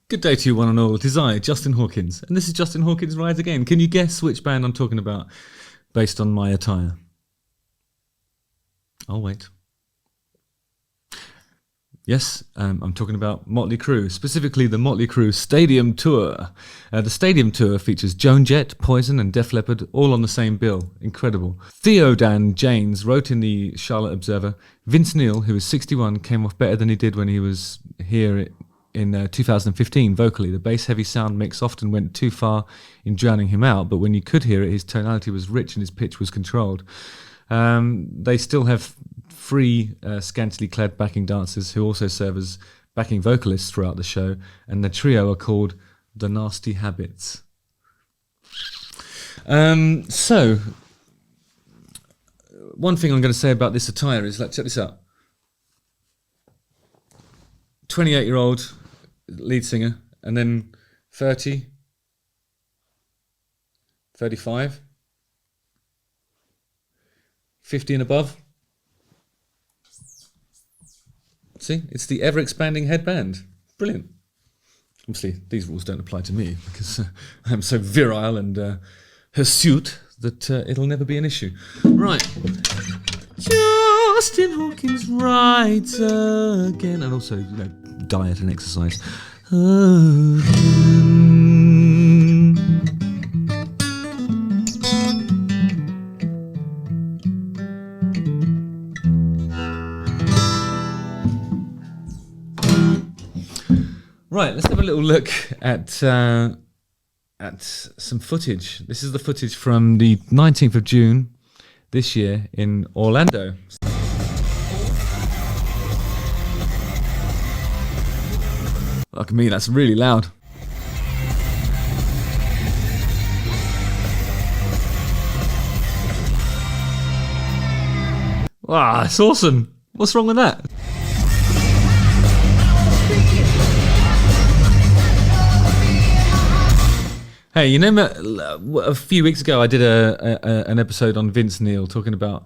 Good day to you, one and all. It is I, Justin Hawkins, and this is Justin Hawkins Rides Again. Can you guess which band I'm talking about based on my attire? I'll wait. Yes, I'm talking about Motley Crue, specifically the Motley Crue Stadium Tour. The Stadium Tour features Joan Jett, Poison and Def Leppard all on the same bill. Incredible. Theodan Janes wrote in the Charlotte Observer, Vince Neil, who was 61, came off better than he did when he was here in 2015 vocally. The bass-heavy sound mix often went too far in drowning him out, but when you could hear it, his tonality was rich and his pitch was controlled. They still have free, scantily clad backing dancers who also serve as backing vocalists throughout the show, and the trio are called The Nasty Habits. So, one thing I'm going to say about this attire is, check this out. 28-year-old lead singer, and then 30, 35, 50 and above. See, it's the ever-expanding headband. Brilliant. Obviously, these rules don't apply to me because I'm so virile and hirsute that it'll never be an issue. Right. Justin Hawkins rides again. And also, diet and exercise. Right, let's have a little look at some footage. This is the footage from the 19th of June this year in Orlando. Look at me, that's really loud. Wow, it's awesome. What's wrong with that? Hey, a few weeks ago I did an episode on Vince Neil talking about,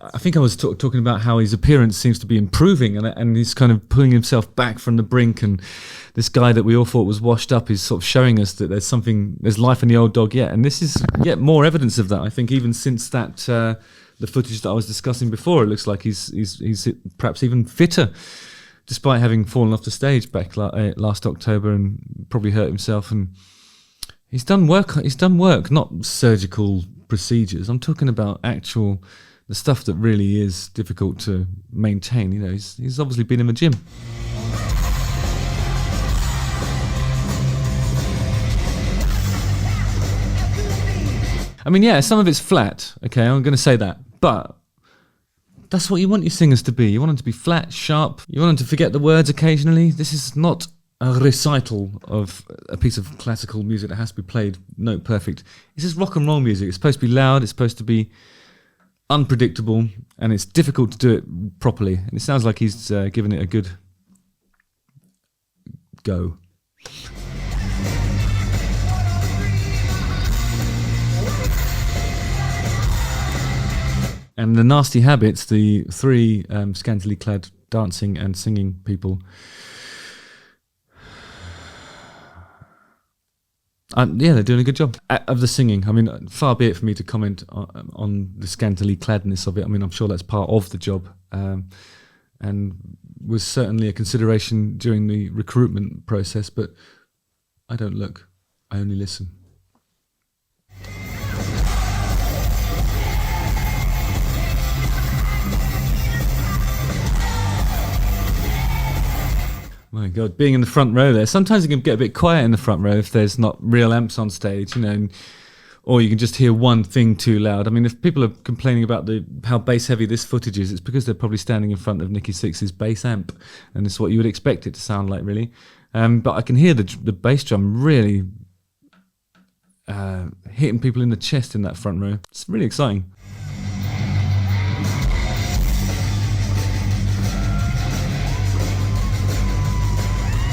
I think I was talking about how his appearance seems to be improving and he's kind of pulling himself back from the brink, and this guy that we all thought was washed up is sort of showing us that there's life in the old dog yet, and this is yet more evidence of that. I think even since that the footage that I was discussing before, it looks like he's perhaps even fitter, despite having fallen off the stage back last October and probably hurt himself. And He's done work, not surgical procedures. I'm talking about the stuff that really is difficult to maintain. He's obviously been in the gym. I mean, yeah, some of it's flat. Okay, I'm going to say that, but that's what you want your singers to be. You want them to be flat, sharp. You want them to forget the words occasionally. This is not a recital of a piece of classical music that has to be played note perfect. It's just rock and roll music. It's supposed to be loud, it's supposed to be unpredictable, and it's difficult to do it properly. And it sounds like he's given it a good go. And the Nasty Habits, the three scantily clad dancing and singing people, they're doing a good job of the singing. I mean, far be it for me to comment on the scantily cladness of it. I mean, I'm sure that's part of the job, and was certainly a consideration during the recruitment process, but I don't look, I only listen. My God, being in the front row there. Sometimes it can get a bit quiet in the front row if there's not real amps on stage, or you can just hear one thing too loud. I mean, if people are complaining about how bass heavy this footage is, it's because they're probably standing in front of Nikki Sixx's bass amp, and it's what you would expect it to sound like, really. But I can hear the bass drum really hitting people in the chest in that front row. It's really exciting.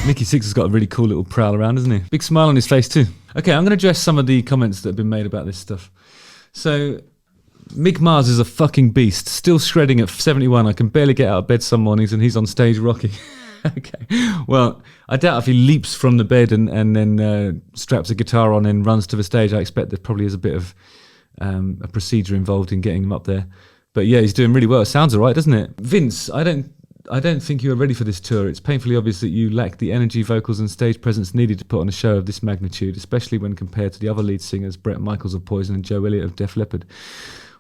Nikki Sixx has got a really cool little prowl around, hasn't he? Big smile on his face too. Okay, I'm going to address some of the comments that have been made about this stuff. So, Mick Mars is a fucking beast, still shredding at 71. I can barely get out of bed some mornings and he's on stage rocking. Okay. Well, I doubt if he leaps from the bed and then straps a guitar on and runs to the stage. I expect there probably is a bit of a procedure involved in getting him up there. But yeah, he's doing really well. It sounds all right, doesn't it? Vince, I don't think you are ready for this tour. It's painfully obvious that you lack the energy, vocals and stage presence needed to put on a show of this magnitude, especially when compared to the other lead singers, Brett Michaels of Poison and Joe Elliott of Def Leppard.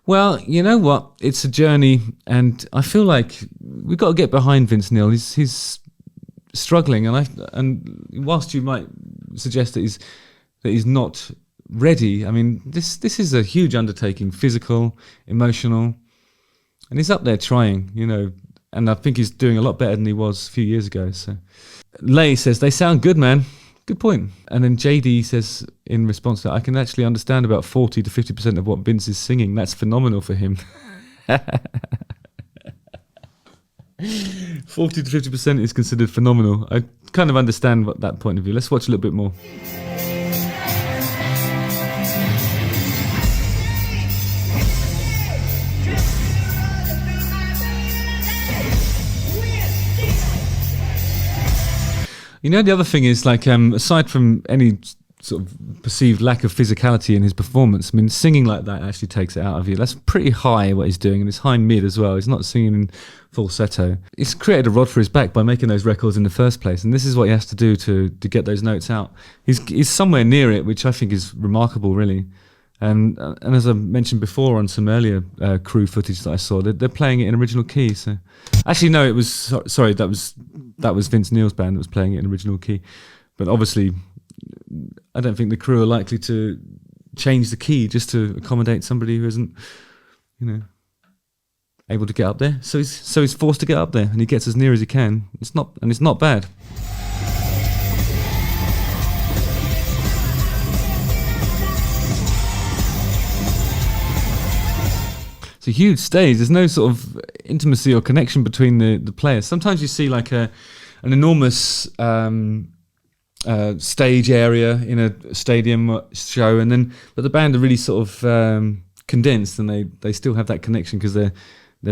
Well, you know what? It's a journey, and I feel like we've got to get behind Vince Neil. He's struggling, and whilst you might suggest that he's not ready, I mean, this is a huge undertaking, physical, emotional, and he's up there trying, you know, and I think he's doing a lot better than he was a few years ago. So, Lay says, they sound good, man. Good point. And then JD says in response to that, I can actually understand about 40 to 50% of what Vince is singing. That's phenomenal for him. 40 to 50% is considered phenomenal. I kind of understand that point of view. Let's watch a little bit more. You know, the other thing is, like, aside from any sort of perceived lack of physicality in his performance, I mean, singing like that actually takes it out of you. That's pretty high what he's doing, and it's high mid as well. He's not singing in falsetto. He's created a rod for his back by making those records in the first place, and this is what he has to do to get those notes out. He's somewhere near it, which I think is remarkable, really. And as I mentioned before on some earlier Crue footage that I saw, they're playing it in original key. So, actually, no, it was sorry, that was Vince Neil's band that was playing it in original key. But obviously, I don't think the Crue are likely to change the key just to accommodate somebody who isn't, you know, able to get up there. So he's forced to get up there, and he gets as near as he can. It's not bad. It's a huge stage. There's no sort of intimacy or connection between the players. Sometimes you see like an enormous stage area in a stadium show, but the band are really sort of condensed, and they still have that connection because they're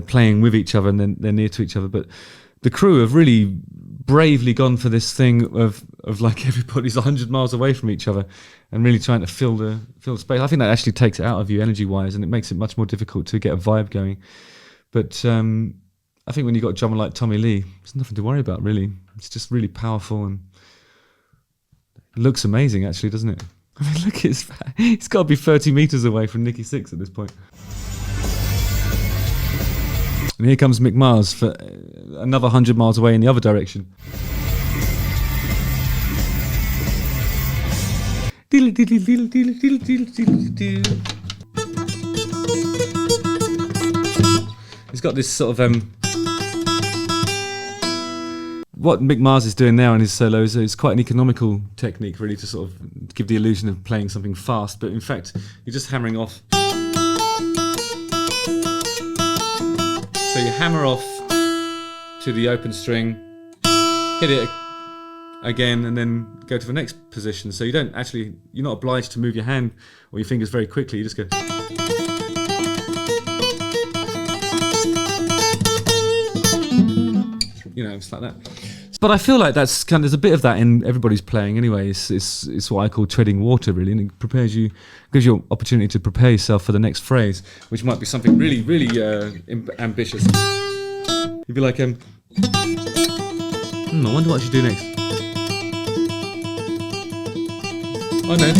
playing with each other and they're near to each other. But the Crue have really bravely gone for this thing of like everybody's 100 miles away from each other and really trying to fill the space. I think that actually takes it out of you energy wise, and it makes it much more difficult to get a vibe going. But I think when you've got a drummer like Tommy Lee, there's nothing to worry about, really. It's just really powerful, and it looks amazing, actually, doesn't it? I mean, look, it's got to be 30 meters away from Nicky Sixx at this point. And here comes Mick Mars for another 100 miles away in the other direction. He's got this sort of what Mick Mars is doing now in his solos is quite an economical technique, really, to sort of give the illusion of playing something fast, but in fact you're just hammering off. So you hammer off to the open string, hit it again, and then go to the next position. So you're not obliged to move your hand or your fingers very quickly. You just go. You know, it's like that. But I feel like there's a bit of that in everybody's playing anyway. It's what I call treading water, really, and it gives you an opportunity to prepare yourself for the next phrase, which might be something really, really ambitious. You'd be like, I wonder what I should do next. I know.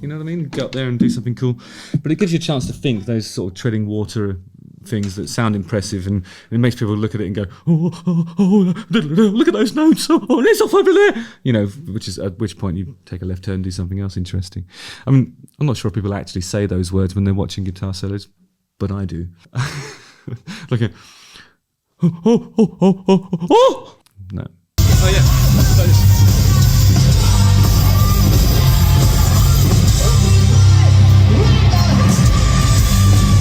You know what I mean? Go up there and do something cool. But it gives you a chance to think, those sort of treading water things that sound impressive, and it makes people look at it and go, look at those notes, it's off over there, you know, at which point you take a left turn and do something else interesting. I mean, I'm not sure if people actually say those words when they're watching guitar solos, but I do. Like a no. Oh yeah.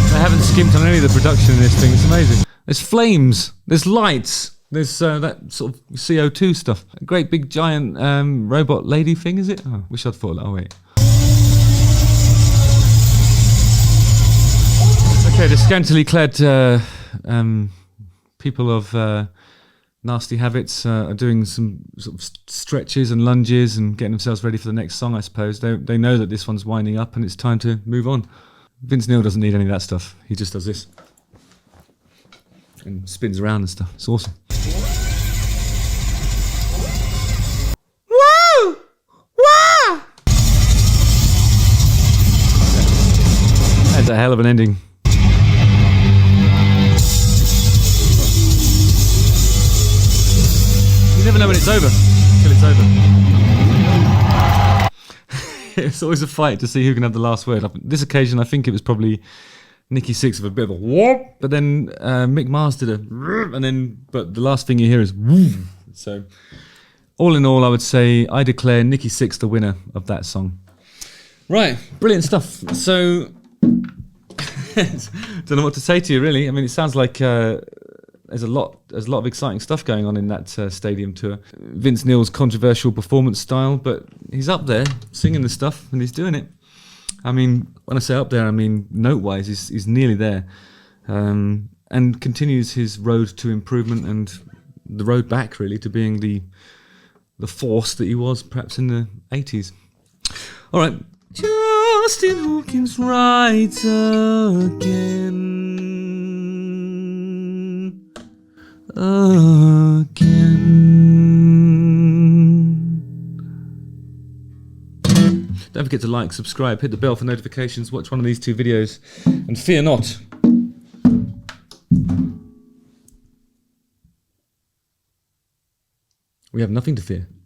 I haven't skimped on any of the production in this thing. It's amazing. There's flames. There's lights. There's that sort of CO2 stuff. A great big giant robot lady thing, is it? Oh, wish I'd thought of that. Oh, wait. Okay, the scantily clad people of nasty habits are doing some sort of stretches and lunges and getting themselves ready for the next song, I suppose. They know that this one's winding up and it's time to move on. Vince Neil doesn't need any of that stuff. He just does this and spins around and stuff. It's awesome. Woo! Wah! That's a hell of an ending. You never know when it's over until it's over. It's always a fight to see who can have the last word. On this occasion, I think it was probably Nikki Sixx with a bit of a whoop, but then Mick Mars did a, but the last thing you hear is woo. So, all in all, I would say I declare Nikki Sixx the winner of that song. Right, brilliant stuff. So, don't know what to say to you, really. I mean, it sounds like there's a lot of exciting stuff going on in that stadium tour. Vince Neil's controversial performance style, but he's up there singing the stuff and he's doing it. I mean, when I say up there, I mean note-wise, he's nearly there, and continues his road to improvement and the road back, really, to being the force that he was perhaps in the 80s. All right. Justin Hawkins rides again. Don't forget to like, subscribe, hit the bell for notifications, watch one of these 2 videos, and fear not. We have nothing to fear.